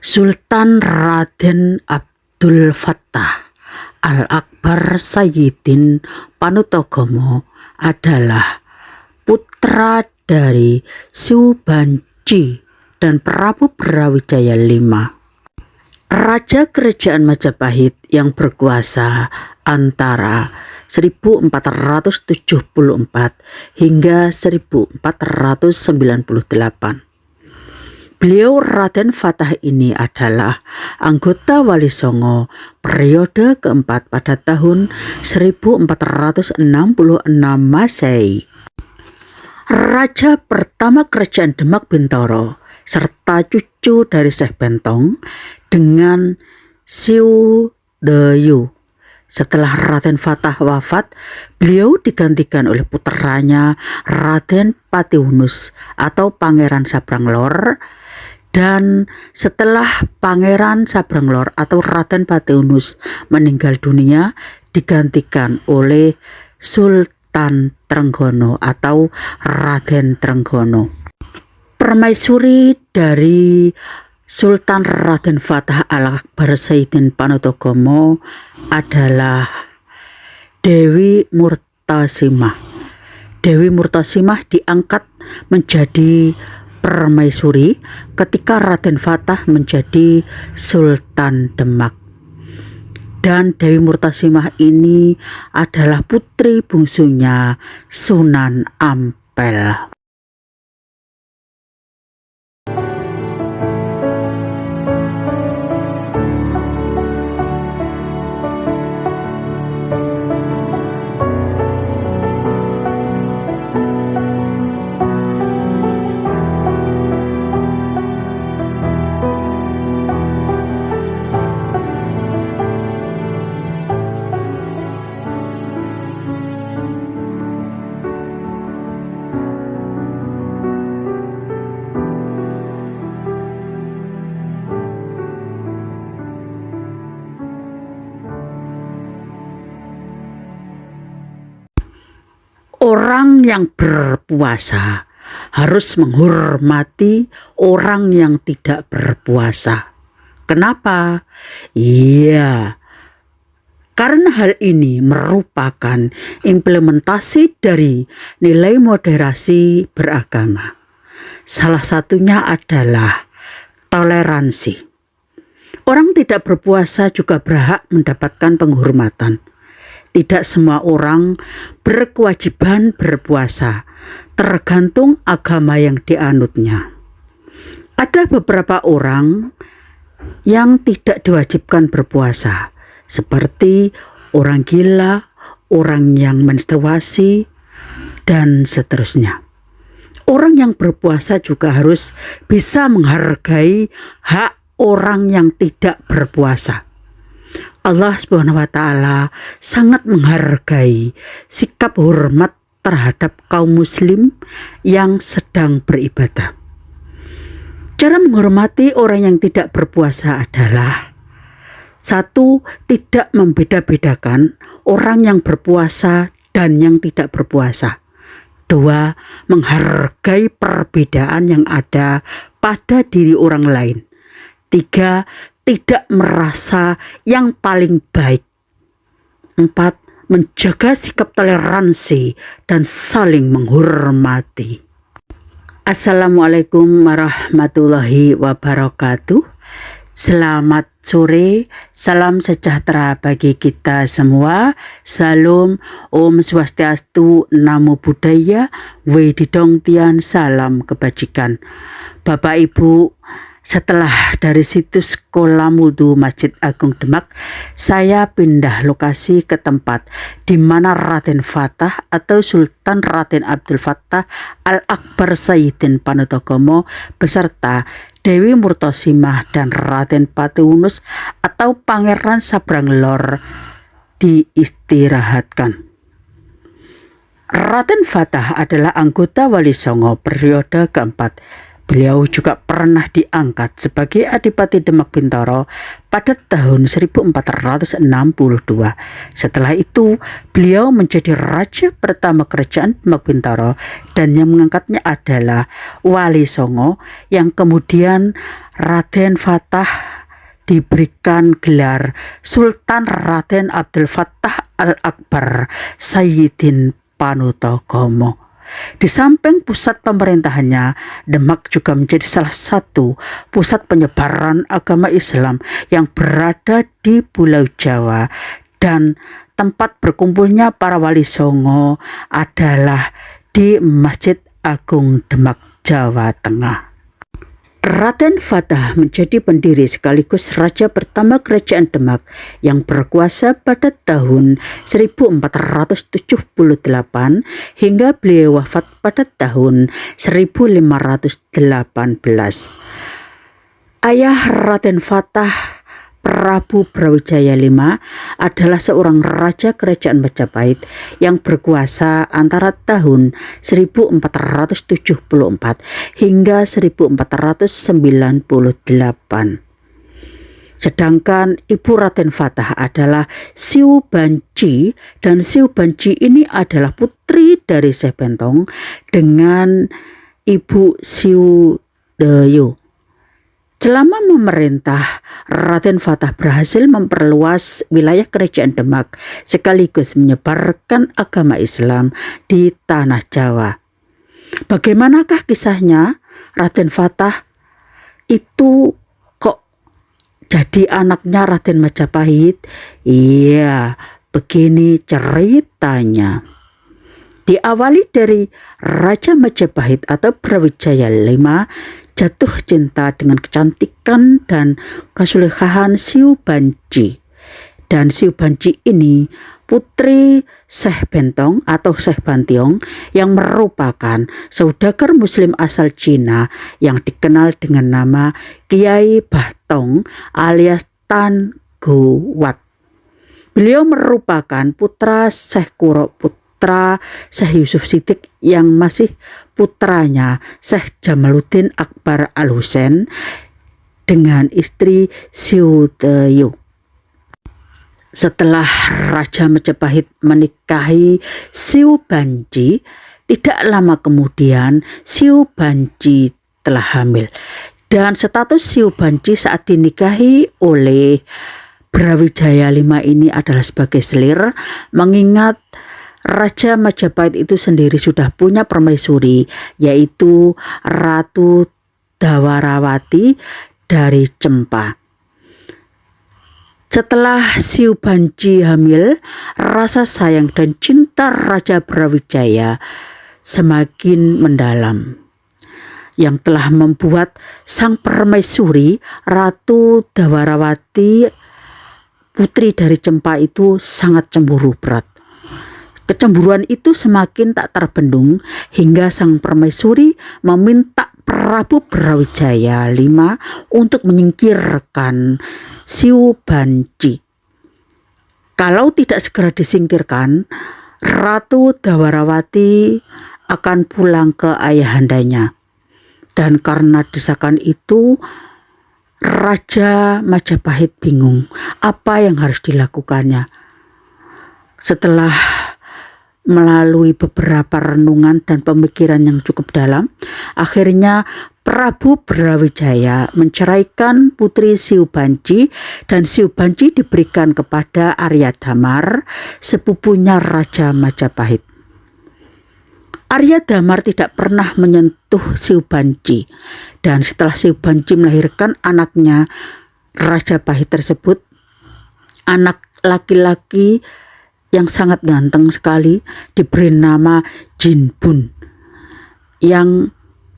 Sultan Raden Abdul Fattah Al-Akbar Sayyidin Panutagama adalah putra dari Subandji dan Prabu Brawijaya V, Raja Kerajaan Majapahit yang berkuasa antara 1474 hingga 1498. Beliau Raden Fattah ini adalah anggota Wali Songo periode keempat pada tahun 1466 Masehi. Raja pertama Kerajaan Demak Bintoro serta cucu dari Syekh Bentong dengan Siu Deyu. Setelah Raden Fattah wafat, beliau digantikan oleh putranya Raden Patiunus atau Pangeran Sabranglor. Dan setelah Pangeran Sabranglor atau Raden Patiunus meninggal dunia, digantikan oleh Sultan Trenggono atau Raden Trenggono. Permaisuri dari Sultan Raden Fattah Al-Akbar Sayyidin Panutagama adalah Dewi Murtasimah. Dewi Murtasimah diangkat menjadi permaisuri ketika Raden Fattah menjadi Sultan Demak. Dan Dewi Murtasimah ini adalah putri bungsunya Sunan Ampel. Orang yang berpuasa harus menghormati orang yang tidak berpuasa. Kenapa? Iya, karena hal ini merupakan implementasi dari nilai moderasi beragama. Salah satunya adalah toleransi. Orang tidak berpuasa juga berhak mendapatkan penghormatan. Tidak semua orang berkewajiban berpuasa, tergantung agama yang dianutnya. Ada beberapa orang yang tidak diwajibkan berpuasa, seperti orang gila, orang yang menstruasi, dan seterusnya. Orang yang berpuasa juga harus bisa menghargai hak orang yang tidak berpuasa. Allah SWT sangat menghargai sikap hormat terhadap kaum muslim yang sedang beribadah. Cara menghormati orang yang tidak berpuasa adalah: 1. Tidak membeda-bedakan orang yang berpuasa dan yang tidak berpuasa. 2. Menghargai perbedaan yang ada pada diri orang lain. 3. Tidak merasa yang paling baik. 4. Menjaga sikap toleransi dan saling menghormati. Assalamualaikum warahmatullahi wabarakatuh. Selamat sore, salam sejahtera bagi kita semua. Salam, Om Swastiastu, Namo Buddhaya, Wedidong Tian, salam kebajikan. Bapak Ibu, setelah dari situs Kolam Wudhu Masjid Agung Demak, saya pindah lokasi ke tempat di mana Raden Fattah atau Sultan Raden Abdul Fattah Al-Akbar Sayyidin Panutagama beserta Dewi Murtasimah dan Raden Patiunus atau Pangeran Sabranglor diistirahatkan. Raden Fattah adalah anggota Wali Songo periode keempat Beliau juga pernah diangkat sebagai Adipati Demak Bintoro pada tahun 1462. Setelah itu, beliau menjadi raja pertama kerajaan Demak Bintoro dan yang mengangkatnya adalah Wali Songo yang kemudian Raden Fatah diberikan gelar Sultan Raden Abdul Fattah Al-Akbar Sayyidin Panutogomo. Di samping pusat pemerintahannya, Demak juga menjadi salah satu pusat penyebaran agama Islam yang berada di Pulau Jawa, dan tempat berkumpulnya para wali songo adalah di Masjid Agung Demak, Jawa Tengah. Raden Fatah menjadi pendiri sekaligus raja pertama kerajaan Demak yang berkuasa pada tahun 1478 hingga beliau wafat pada tahun 1518. Ayah Raden Fatah, Prabu Brawijaya V, adalah seorang raja kerajaan Majapahit yang berkuasa antara tahun 1474 hingga 1498. Sedangkan ibu Raden Fatah adalah Siu Banci, dan Siu Banci ini adalah putri dari Syekh Bentong dengan ibu Siu Deyo. Selama memerintah, Raden Fatah berhasil memperluas wilayah kerajaan Demak sekaligus menyebarkan agama Islam di tanah Jawa. Bagaimanakah kisahnya? Raden Fatah itu kok jadi anaknya Raden Majapahit? Iya, begini ceritanya. Diawali dari Raja Majapahit atau Brawijaya V jatuh cinta dengan kecantikan dan kesulehan Siu Banci. Dan Siu Banci ini putri Syekh Bentong atau Syekh Bantiong yang merupakan saudagar muslim asal Cina yang dikenal dengan nama Kiai Bahtong alias Tan Go-wat. Beliau merupakan putra Syekh Kuro, putra Syekh Yusuf Siddiq yang masih putranya Syekh Jamaluddin Akbar Al-Husain dengan istri Siu Deyo. Setelah Raja Majapahit menikahi Siu Banci, tidak lama kemudian Siu Banci telah hamil, dan status Siu Banci saat dinikahi oleh Brawijaya V ini adalah sebagai selir, mengingat Raja Majapahit itu sendiri sudah punya permaisuri, yaitu Ratu Dawarawati dari Cempa. Setelah Siu Banci hamil, rasa sayang dan cinta Raja Brawijaya semakin mendalam, yang telah membuat sang permaisuri Ratu Dawarawati, putri dari Cempa itu sangat cemburu berat. Kecemburuan itu semakin tak terbendung hingga sang permaisuri meminta Prabu Brawijaya V untuk menyingkirkan Siu Banci. Kalau tidak segera disingkirkan, Ratu Dawarawati akan pulang ke ayahandanya. Dan karena desakan itu, Raja Majapahit bingung apa yang harus dilakukannya. Setelah melalui beberapa renungan dan pemikiran yang cukup dalam, akhirnya Prabu Brawijaya menceraikan putri Siu Banci, dan Siu Banci diberikan kepada Arya Damar, sepupunya Raja Majapahit. Arya Damar tidak pernah menyentuh Siu Banci, dan setelah Siu Banci melahirkan anaknya Raja Pahit tersebut, anak laki-laki yang sangat ganteng sekali, diberi nama Jinbun, yang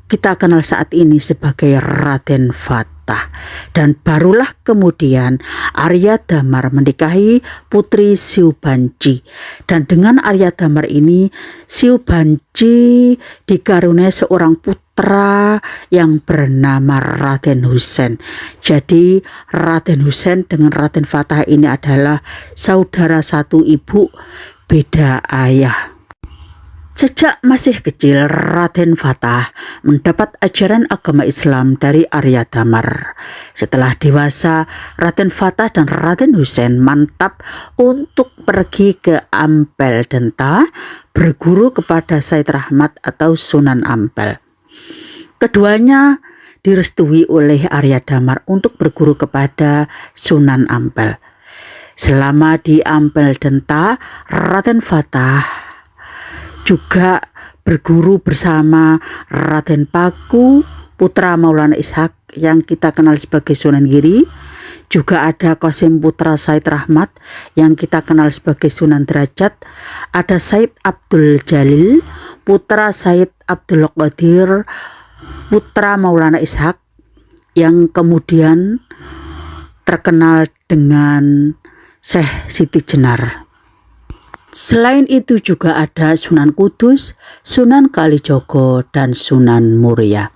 kita kenal saat ini sebagai Raden Fatah. Dan barulah kemudian Arya Damar menikahi putri Siu Banci, dan dengan Arya Damar ini Siu Banci dikaruniai seorang putra yang bernama Raden Husain. Jadi Raden Husain dengan Raden Fatah ini adalah saudara satu ibu, beda ayah. Sejak masih kecil, Raden Fatah mendapat ajaran agama Islam dari Arya Damar. Setelah dewasa, Raden Fatah dan Raden Husein mantap untuk pergi ke Ampel Denta berguru kepada Said Rahmat atau Sunan Ampel. Keduanya direstui oleh Arya Damar untuk berguru kepada Sunan Ampel. Selama di Ampel Denta, Raden Fatah juga berguru bersama Raden Paku, putra Maulana Ishak yang kita kenal sebagai Sunan Giri. Juga ada Qasim putra Said Rahmat yang kita kenal sebagai Sunan Derajat. Ada Said Abdul Jalil, putra Said Abdul Qadir, putra Maulana Ishak yang kemudian terkenal dengan Syekh Siti Jenar. Selain itu juga ada Sunan Kudus, Sunan Kalijogo, dan Sunan Muria.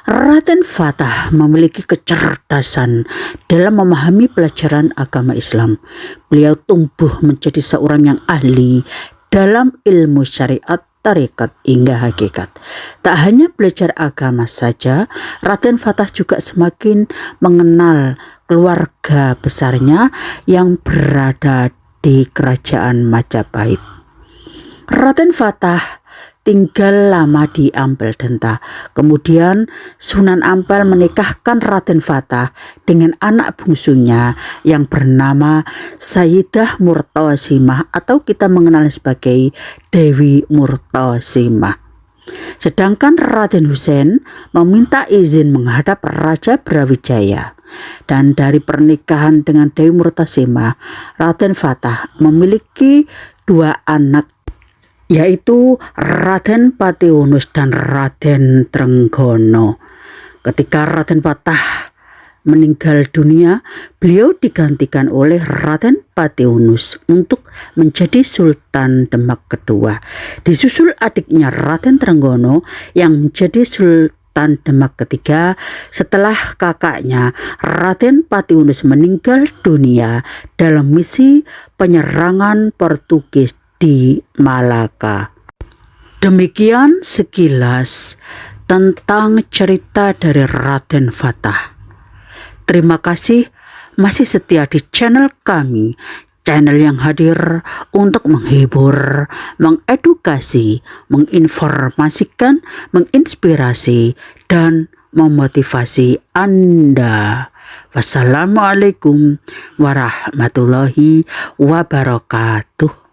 Raden Fatah memiliki kecerdasan dalam memahami pelajaran agama Islam. Beliau tumbuh menjadi seorang yang ahli dalam ilmu syariat, tarekat hingga hakikat. Tak hanya belajar agama saja, Raden Fatah juga semakin mengenal keluarga besarnya yang berada di kerajaan Majapahit. Raden Fatah tinggal lama di Ampel Denta. Kemudian Sunan Ampel menikahkan Raden Fatah dengan anak bungsunya yang bernama Sayyidah Murtasimah atau kita mengenal sebagai Dewi Murtasimah. Sedangkan Raden Husein meminta izin menghadap Raja Brawijaya. Dan dari pernikahan dengan Dewi Murtasimah, Raden Fatah memiliki 2 anak, yaitu Raden Patiunus dan Raden Trenggono. Ketika Raden Fatah meninggal dunia, beliau digantikan oleh Raden Patiunus untuk menjadi Sultan Demak kedua. Disusul adiknya Raden Trenggono yang menjadi Sultan Demak ketiga setelah kakaknya Raden Patiunus meninggal dunia dalam misi penyerangan Portugis di Malaka. Demikian sekilas tentang cerita dari Raden Fatah. Terima kasih masih setia di channel kami, channel yang hadir untuk menghibur, mengedukasi, menginformasikan, menginspirasi, dan memotivasi Anda. Wassalamualaikum warahmatullahi wabarakatuh.